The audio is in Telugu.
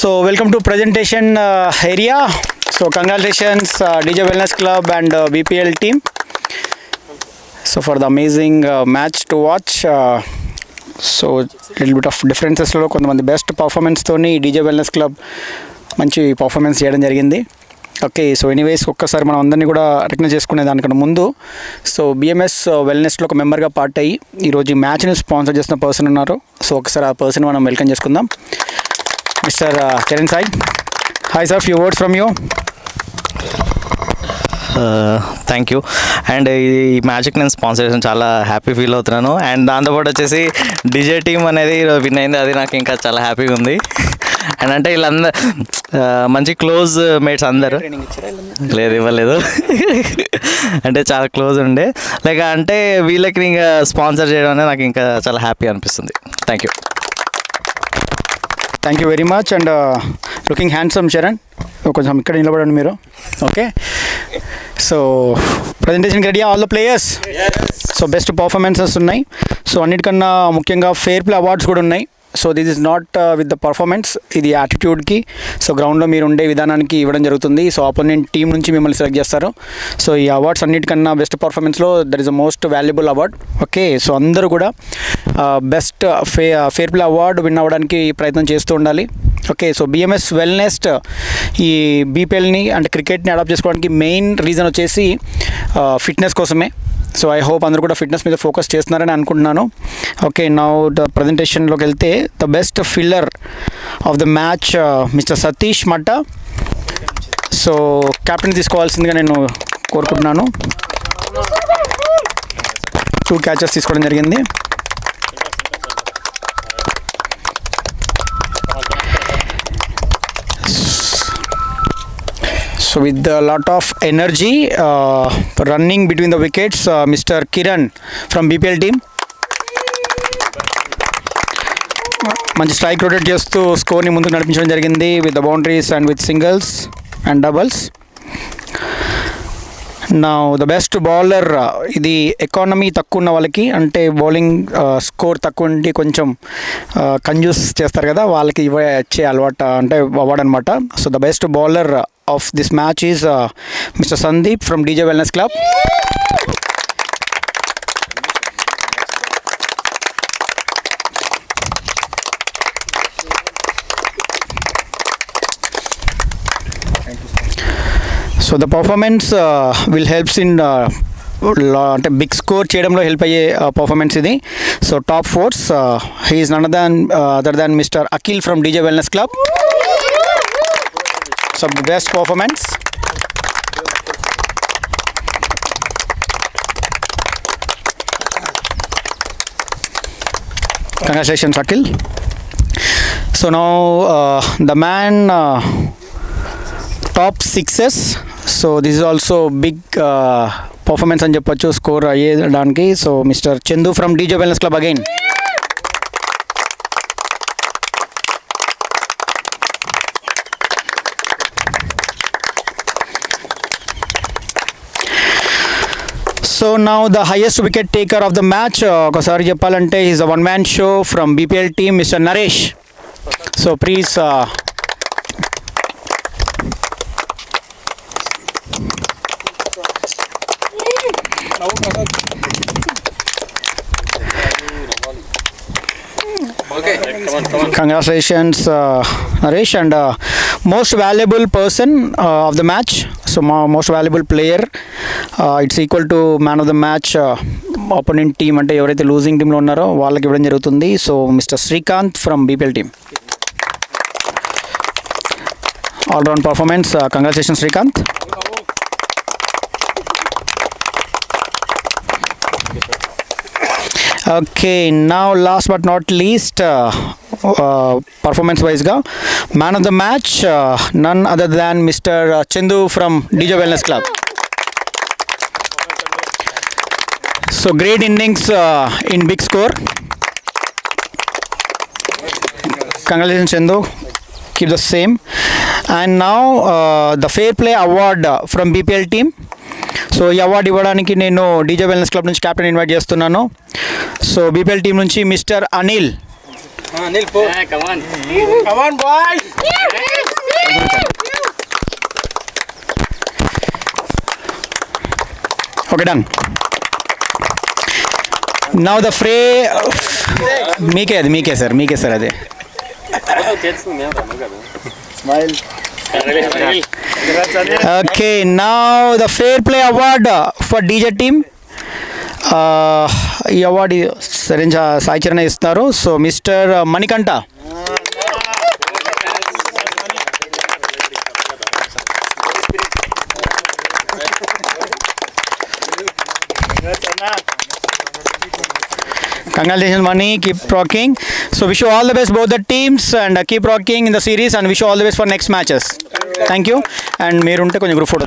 So welcome to presentation area. So congratulations DJ Wellness Club and BPL team. So for the amazing match to watch. So little bit of differences lo kontamandi best performance toni DJ Wellness Club manchi performance cheyadam jarigindi. Okay so anyways ఒక్కసారి మనం అందరినీ కూడా రికగ్నైజ్ చేసుకునే దానికన్నా ముందు సో బిఎంఎస్ వెల్నెస్లో ఒక మెంబర్గా పార్ట్ అయ్యి ఈరోజు ఈ మ్యాచ్ని స్పాన్సర్ చేసిన పర్సన్ ఉన్నారు. సో ఒకసారి ఆ పర్సన్ మనం వెల్కమ్ చేసుకుందాం. Mister Charan Sai. Hi sir, few words from you. Thank you. And ఈ మ్యాచ్కి నేను స్పాన్సర్ చేసిన చాలా హ్యాపీ ఫీల్ అవుతున్నాను. అండ్ దాంతోపాటు వచ్చేసి డిజే టీమ్ అనేది విన్ అయింది, అది నాకు ఇంకా చాలా హ్యాపీగా ఉంది. అండ్ అంటే వీళ్ళందరూ మంచి క్లోజ్ మేట్స్ అందరు. లేదు, ఇవ్వలేదు. అంటే చాలా క్లోజ్ ఉండే లైక్ అంటే వీళ్ళకి ఇంకా స్పాన్సర్ చేయడం అనేది నాకు ఇంకా చాలా హ్యాపీ అనిపిస్తుంది. Thank you very much. And looking handsome Charan, కొంచెం ఇక్కడ నిలబడండి మీరు. ఓకే, సో ప్రజెంటేషన్కి ready all the players. So best performances ఉన్నాయి. సో అన్నిటికన్నా ముఖ్యంగా ఫెయిర్ ప్లే అవార్డ్స్ కూడా ఉన్నాయి. So this is not with the performance, ఇది యాటిట్యూడ్కి, సో గ్రౌండ్లో మీరు ఉండే విధానానికి ఇవ్వడం జరుగుతుంది. సో ఆపోనెంట్ టీం నుంచి మిమ్మల్ని సెలెక్ట్ చేస్తారు. సో ఈ అవార్డ్స్ అన్నిటికన్నా బెస్ట్ పర్ఫార్మెన్స్లో there is a most valuable award. Okay, so అందరూ కూడా best fair play award win అవ్వడానికి ప్రయత్నం చేస్తూ ఉండాలి. ఓకే, సో బిఎంఎస్ వెల్నెస్ ఈ బీపీఎల్ని అంటే క్రికెట్ని అడాప్ట్ చేసుకోవడానికి మెయిన్ రీజన్ వచ్చేసి ఫిట్నెస్ కోసమే. సో ఐ హోప్ అందరూ కూడా ఫిట్నెస్ మీద ఫోకస్ చేస్తున్నారని అనుకుంటున్నాను. ఓకే, నౌ ద ప్రజెంటేషన్లోకి వెళ్తే the best filler of the match mister Satish Matta. So captain తీసుకోవాల్సిందిగా నేను కోరుకుంటున్నాను. 2 క్యాచెస్ తీసుకోవడం జరిగింది. So with a lot of energy running between the wickets, Mr. Kiran from BPL team. మంచి స్ట్రైక్ రొటేట్ చేస్తూ స్కోర్ని ముందుకు నడిపించడం జరిగింది with the boundaries and with singles and doubles. నా ద బెస్ట్ బౌలర్, ఇది ఎకానమీ తక్కువ ఉన్న వాళ్ళకి అంటే బౌలింగ్ స్కోర్ తక్కువ ఉండి కొంచెం కంజూస్ చేస్తారు కదా, వాళ్ళకి ఇచ్చే అలవాటు అంటే అవార్డ్ అనమాట. So the best bowler of this match is Mr. Sandeep from DJ Wellness Club. So the performance will helps in అంటే బిగ్ స్కోర్ చేయడంలో హెల్ప్ అయ్యే పర్ఫార్మెన్స్ ఇది. So top fours he is none other than mister Akhil from DJ Wellness Club. So best performance. Congratulations Akhil. So now the man top 6s. So this is also big performance అని చెప్పొచ్చు స్కోర్ అయ్యేదానికి. So mister Chandu from DJ Wellness Club again. So now the highest wicket taker of the match, ఒకసారి చెప్పాలంటే is a one man show from BPL team, Mr. Naresh. So please congratulations Naresh. And most valuable person of the match, so most valuable player, it's equal to man of the match opponent team అంటే ఎవరైతే లూజింగ్ టీంలో ఉన్నారో వాళ్ళకి ఇవ్వడం జరుగుతుంది. So mister Srikanth from BPL team, all round performance. Congratulations Srikanth. Okay, now last but not least performance వైజ్గా man of the match none other than mister Chandu from DJ Wellness Club. So great innings in big score. Congratulations Chandu, keep the same. And now the fair play award from BPL team. So ఈ అవార్డు ఇవ్వడానికి నేను DJ Wellness Club నుంచి క్యాప్టెన్ ఇన్వైట్ చేస్తున్నాను. సో BPL టీం నుంచి mister Anil Okay, done. Now the fray. మీకే సార్ అదే. Smile. Okay, now the fair play award for DJ team. ఈ అవార్డు సరైన సాయి చరణ్ ఇస్తున్నారు. So mister Manikanta. Congratulations, Mani. Keep rocking. So wish you all the best, both the teams, and keep rocking in the series, and wish you all the best for next matches. Thank you. And మీరు ఉంటే కొంచెం గ్రూప్ ఫోటో